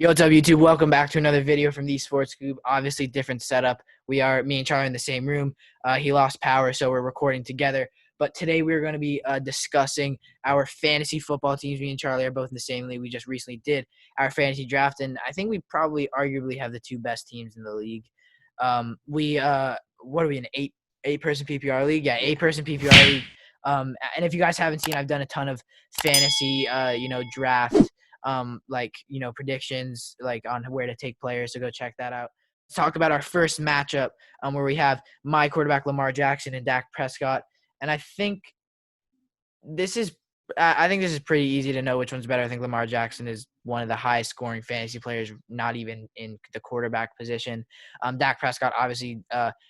Yo, what's up, YouTube? Welcome back to another video from the Sports Scoop. Obviously, different setup. Me and Charlie in the same room. He lost power, so we're recording together. But today we're going to be discussing our fantasy football teams. Me and Charlie are both in the same league. We just recently did our fantasy draft, and I think we probably arguably have the two best teams in the league. What are we in eight-person PPR league? Yeah, eight-person PPR league. And if you guys haven't seen, I've done a ton of fantasy, draft predictions like on where to take players, so go check that out. Let's talk about our first matchup, where we have my quarterback Lamar Jackson and Dak Prescott. And I think this is pretty easy to know which one's better. I think Lamar Jackson is one of the highest scoring fantasy players, not even in the quarterback position. Dak Prescott obviously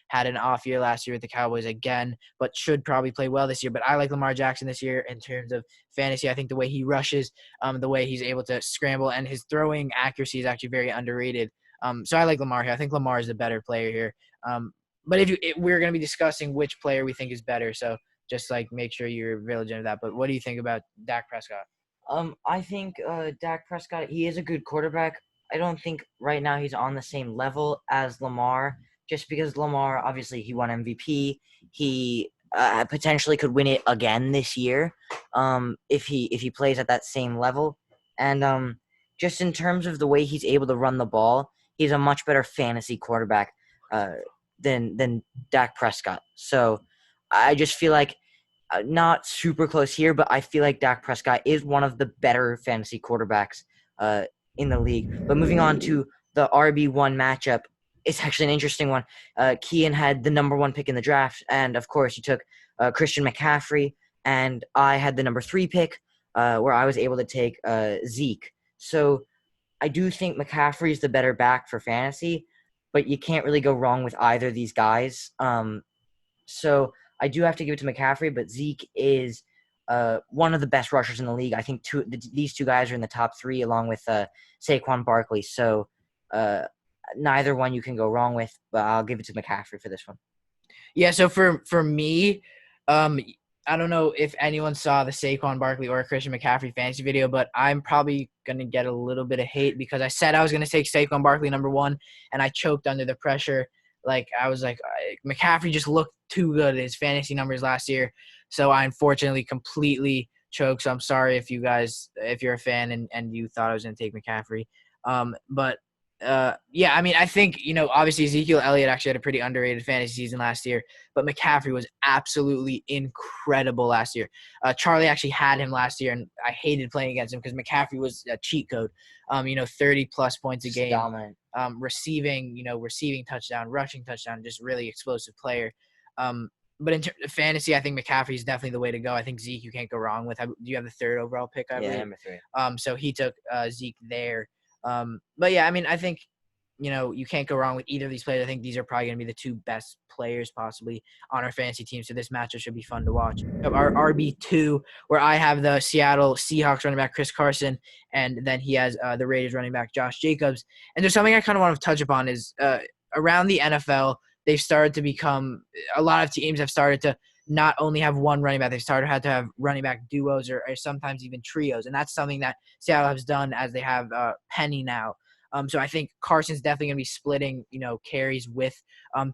had an off year last year with the Cowboys again, but should probably play well this year. But I like Lamar Jackson this year in terms of fantasy. I think the way he rushes, the way he's able to scramble, and his throwing accuracy is actually very underrated. So I like Lamar here. I think Lamar is the better player here. But we're going to be discussing which player we think is better. So just like make sure you're vigilant of that. But what do you think about Dak Prescott? I think Dak Prescott, he is a good quarterback. I don't think right now he's on the same level as Lamar, just because Lamar, obviously, he won MVP. He potentially could win it again this year, if he plays at that same level. And just in terms of the way he's able to run the ball, he's a much better fantasy quarterback than Dak Prescott. So I just feel like not super close here, but I feel like Dak Prescott is one of the better fantasy quarterbacks in the league. But moving on to the RB1 matchup, it's actually an interesting one. Kian had the number 1 pick in the draft, and of course he took Christian McCaffrey, and I had the number 3 pick, where I was able to take Zeke. So I do think McCaffrey is the better back for fantasy, but you can't really go wrong with either of these guys. So I do have to give it to McCaffrey, but Zeke is one of the best rushers in the league. I think these two guys are in the top 3 along with Saquon Barkley. So neither one you can go wrong with, but I'll give it to McCaffrey for this one. Yeah, so for me, I don't know if anyone saw the Saquon Barkley or Christian McCaffrey fantasy video, but I'm probably going to get a little bit of hate because I said I was going to take Saquon Barkley number 1, and I choked under the pressure. Like, I was like, McCaffrey just looked too good at his fantasy numbers last year. So I unfortunately completely choked. So I'm sorry if you're a fan and you thought I was going to take McCaffrey. Yeah, I mean, I think, obviously Ezekiel Elliott actually had a pretty underrated fantasy season last year, but McCaffrey was absolutely incredible last year. Charlie actually had him last year, and I hated playing against him because McCaffrey was a cheat code. 30-plus points a game. Dominant. Receiving touchdown, rushing touchdown, just really explosive player. But in terms of fantasy, I think McCaffrey is definitely the way to go. I think Zeke you can't go wrong with. Do you have the 3rd overall pick? I believe. Number 3. So he took Zeke there. But yeah, I mean, I think, you can't go wrong with either of these players. I think these are probably going to be the 2 best players possibly on our fantasy team. So this matchup should be fun to watch. Our RB2, where I have the Seattle Seahawks running back Chris Carson, and then he has the Raiders running back Josh Jacobs. And there's something I kind of want to touch upon is around the NFL, they've started to become – a lot of teams have started to not only have one running back, they've had to have running back duos or sometimes even trios. And that's something that Seattle has done as they have Penny now. So I think Carson's definitely going to be splitting, carries with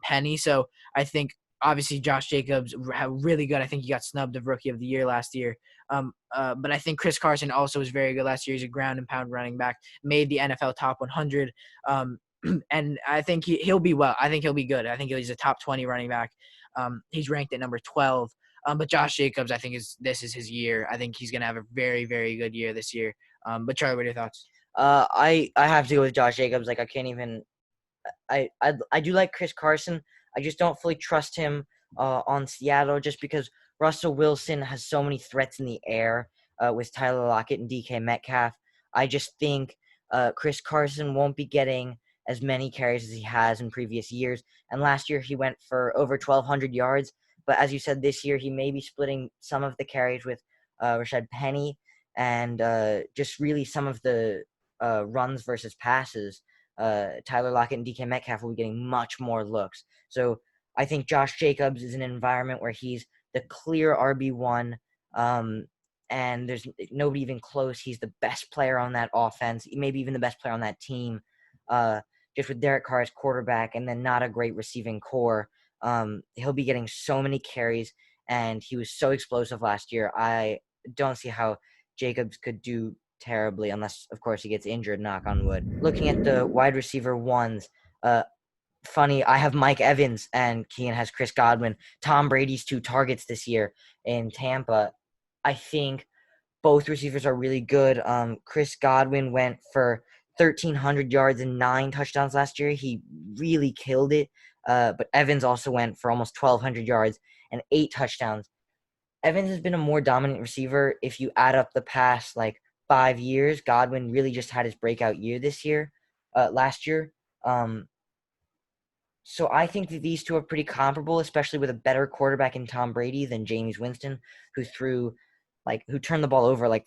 Penny. So I think obviously Josh Jacobs really good. I think he got snubbed of Rookie of the Year last year. But I think Chris Carson also was very good last year. He's a ground and pound running back, made the NFL top 100. And I think he'll be well. I think he'll be good. I think he's a top 20 running back. He's ranked at number 12. But Josh Jacobs, I think this is his year. I think he's going to have a very, very good year this year. But Charlie, what are your thoughts? I have to go with Josh Jacobs. Like, I can't even. I do like Chris Carson. I just don't fully trust him on Seattle, just because Russell Wilson has so many threats in the air with Tyler Lockett and DK Metcalf. I just think Chris Carson won't be getting as many carries as he has in previous years. And last year he went for over 1,200 yards. But as you said, this year he may be splitting some of the carries with Rashad Penny, and just really some of the runs versus passes. Tyler Lockett and DK Metcalf will be getting much more looks. So I think Josh Jacobs is in an environment where he's the clear RB1. and there's nobody even close. He's the best player on that offense, maybe even the best player on that team. Just with Derek Carr as quarterback and then not a great receiving core, he'll be getting so many carries, and he was so explosive last year. I don't see how Jacobs could do terribly unless, of course, he gets injured, knock on wood. Looking at the wide receiver ones, funny, I have Mike Evans and Kean has Chris Godwin. Tom Brady's 2 targets this year in Tampa. I think both receivers are really good. Chris Godwin went for 1,300 yards and 9 touchdowns last year. He really killed it. But Evans also went for almost 1,200 yards and 8 touchdowns. Evans has been a more dominant receiver. If you add up the past 5 years, Godwin really just had his breakout year last year. So I think that these two are pretty comparable, especially with a better quarterback in Tom Brady than Jameis Winston, who turned the ball over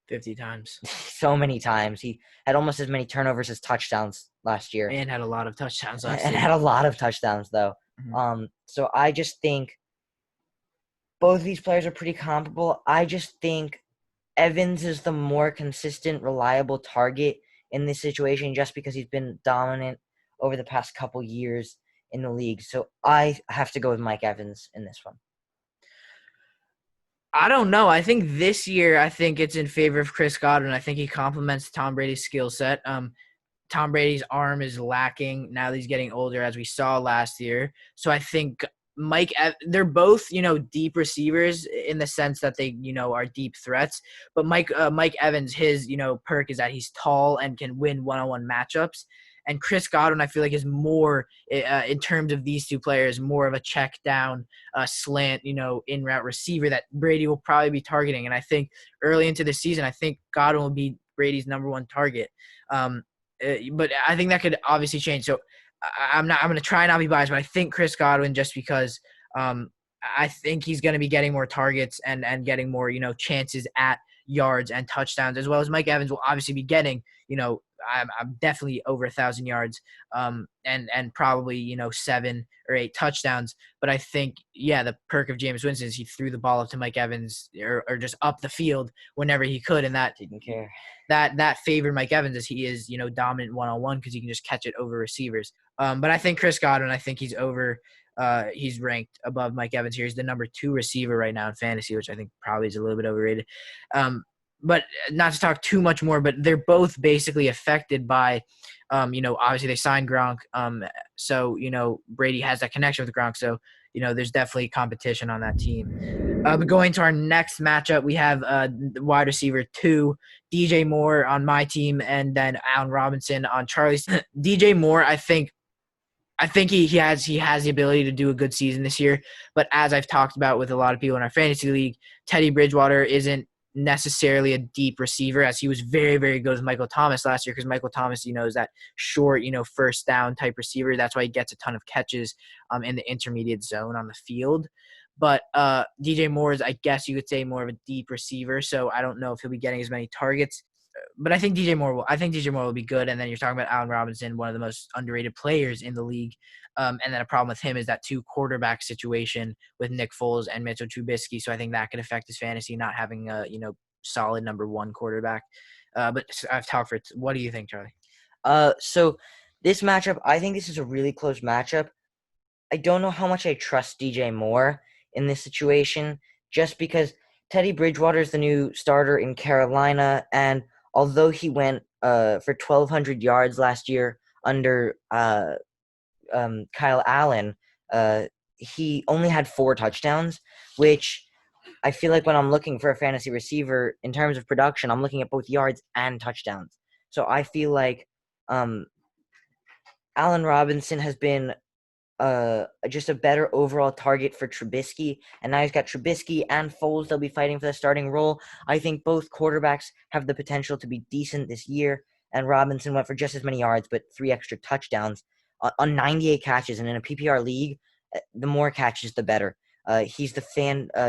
50 times so many times. He had almost as many turnovers as touchdowns last year, and had a lot of touchdowns last and year. had a lot of touchdowns though. So I just think both of these players are pretty comparable. I just think Evans is the more consistent, reliable target in this situation just because he's been dominant over the past couple years in the league. So I have to go with Mike Evans in this one. I don't know. I think this year, I think it's in favor of Chris Godwin. I think he complements Tom Brady's skill set. Tom Brady's arm is lacking now that he's getting older, as we saw last year. So I think they're both, deep receivers in the sense that they, are deep threats. But Mike Evans, his, perk is that he's tall and can win one-on-one matchups. And Chris Godwin, I feel like, is more, in terms of these two players, more of a check down, slant, in route receiver that Brady will probably be targeting. And I think early into the season, I think Godwin will be Brady's number one target. But I think that could obviously change. So I'm going to try not to be biased, but I think Chris Godwin, just because I think he's going to be getting more targets and getting more, chances at yards and touchdowns, as well as Mike Evans will obviously be getting, I'm definitely over 1,000 yards, and probably 7 or 8 touchdowns. But I think, the perk of Jameis Winston is he threw the ball up to Mike Evans or just up the field whenever he could, and that didn't care. That favored Mike Evans as he is dominant one-on-one because he can just catch it over receivers. But I think Chris Godwin, I think he's over. He's ranked above Mike Evans here. He's the number 2 receiver right now in fantasy, which I think probably is a little bit overrated. But not to talk too much more, but they're both basically affected by, obviously they signed Gronk. So, Brady has that connection with Gronk. So, there's definitely competition on that team. But going to our next matchup, we have wide receiver 2, DJ Moore on my team, and then Allen Robinson on Charlie's. DJ Moore, I think he has the ability to do a good season this year. But as I've talked about with a lot of people in our fantasy league, Teddy Bridgewater isn't necessarily a deep receiver, as he was very, very good with Michael Thomas last year, because Michael Thomas, is that short, first down type receiver. That's why he gets a ton of catches in the intermediate zone on the field. But DJ Moore is, I guess you could say, more of a deep receiver, so I don't know if he'll be getting as many targets. But I think DJ Moore will be good. And then you're talking about Allen Robinson, one of the most underrated players in the league. And then a problem with him is that 2 quarterback situation with Nick Foles and Mitchell Trubisky. So I think that could affect his fantasy, not having a, solid number 1 quarterback. But I've talked for it. What do you think, Charlie? So this matchup, I think this is a really close matchup. I don't know how much I trust DJ Moore in this situation, just because Teddy Bridgewater is the new starter in Carolina, and although he went for 1,200 yards last year under Kyle Allen, he only had 4 touchdowns, which I feel like when I'm looking for a fantasy receiver in terms of production, I'm looking at both yards and touchdowns. So I feel like Allen Robinson has been just a better overall target for Trubisky, and now he's got Trubisky and Foles. They'll be fighting for the starting role. I think both quarterbacks have the potential to be decent this year, and Robinson went for just as many yards but 3 extra touchdowns on 98 catches, and in a PPR league, the more catches the better. He's the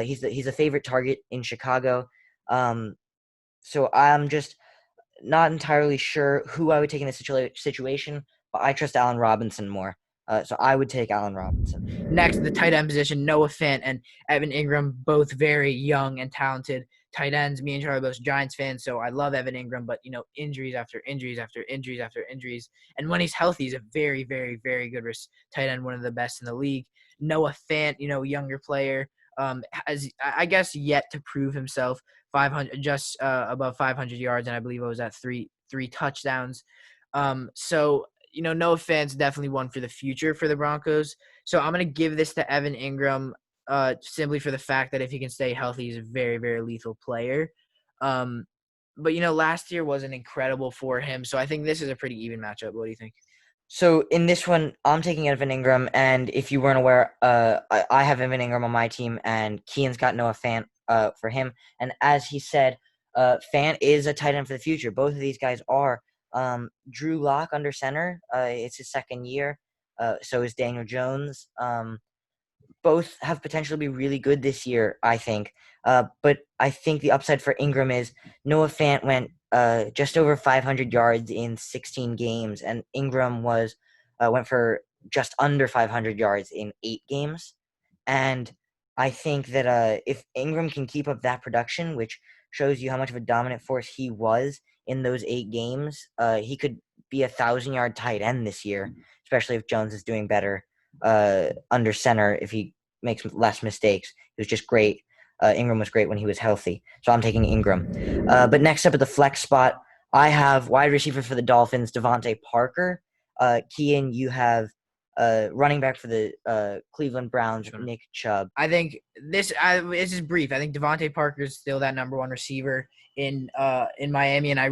he's a favorite target in Chicago. So I'm just not entirely sure who I would take in this situation, but I trust Allen Robinson more. So I would take Allen Robinson. Next, the tight end position, Noah Fant and Evan Engram, both very young and talented tight ends. Me and Charlie both Giants fans, so I love Evan Ingram, but injuries after injuries after injuries after injuries. And when he's healthy, he's a very, very, very good tight end, one of the best in the league. Noah Fant, younger player, has I guess yet to prove himself. 500, just above 500 yards, and I believe it was at three touchdowns. So Noah Fant's definitely one for the future for the Broncos. So I'm gonna give this to Evan Ingram, simply for the fact that if he can stay healthy, he's a very, very lethal player. But last year wasn't incredible for him, so I think this is a pretty even matchup. What do you think? So in this one, I'm taking Evan Ingram, and if you weren't aware, I have Evan Ingram on my team, and Kean's got Noah Fant for him. And as he said, Fant is a tight end for the future. Both of these guys are. Drew Lock under center. It's his second year. So is Daniel Jones. Both have potential to be really good this year, I think. But I think the upside for Ingram is Noah Fant went just over 500 yards in 16 games, and Ingram went for just under 500 yards in 8 games. And I think that if Ingram can keep up that production, which shows you how much of a dominant force he was in those 8 games, he could be 1,000-yard tight end this year, especially if Jones is doing better under center if he makes less mistakes. He was just great. Ingram was great when he was healthy. So I'm taking Ingram. But next up at the flex spot, I have wide receiver for the Dolphins, Devontae Parker. Kian, you have running back for the Cleveland Browns, Nick Chubb. I think this is brief. I think Devontae Parker is still that number one receiver in Miami, and I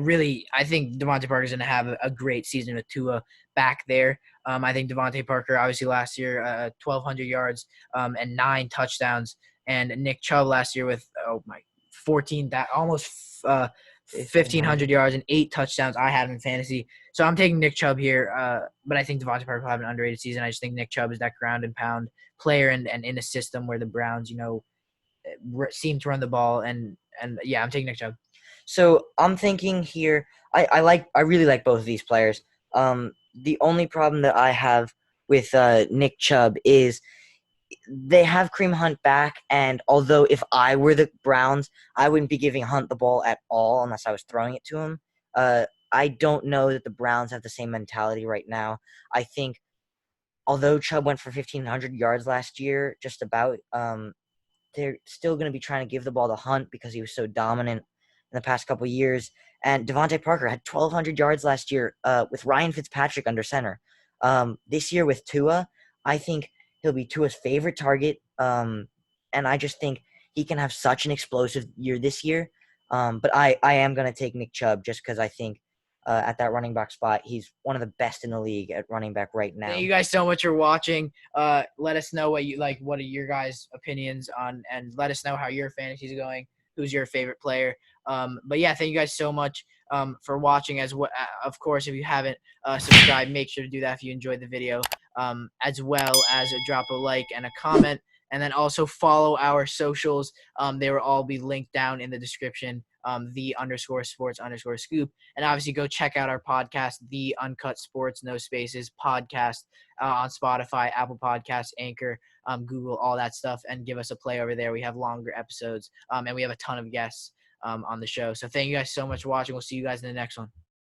think Devontae Parker is going to have a great season with Tua back there. I think Devontae Parker, obviously last year, 1,200 yards and 9 touchdowns, and Nick Chubb last year with 14 that almost 1,500 yards and 8 touchdowns. I had him in fantasy, so I'm taking Nick Chubb here. But I think Devontae Parker will have an underrated season. I just think Nick Chubb is that ground and pound player, and in a system where the Browns, seem to run the ball, and yeah, I'm taking Nick Chubb. So I'm thinking here, I really like both of these players. The only problem that I have with Nick Chubb is they have Kareem Hunt back, and although if I were the Browns, I wouldn't be giving Hunt the ball at all unless I was throwing it to him. I don't know that the Browns have the same mentality right now. I think although Chubb went for 1,500 yards last year, just about, they're still going to be trying to give the ball to Hunt because he was so dominant in the past couple of years. And Devontae Parker had 1,200 yards last year with Ryan Fitzpatrick under center. This year with Tua, I think he'll be Tua's favorite target. And I just think he can have such an explosive year this year. But I am going to take Nick Chubb just because I think at that running back spot, he's one of the best in the league at running back right now. Thank you guys so much for watching. Let us know what you like. What are your guys' opinions on, and let us know how your fantasies are going. Who's your favorite player? But yeah, thank you guys so much for watching. Of course, if you haven't subscribed, make sure to do that if you enjoyed the video. As well as drop a like and a comment, and then also follow our socials. They will all be linked down in the description. The_sports_scoop, and obviously go check out our podcast, The Uncut Sports No Spaces podcast, on Spotify, Apple Podcasts, Anchor, Google, all that stuff, and give us a play over there. We have longer episodes, and we have a ton of guests on the show. So thank you guys so much for watching. We'll see you guys in the next one.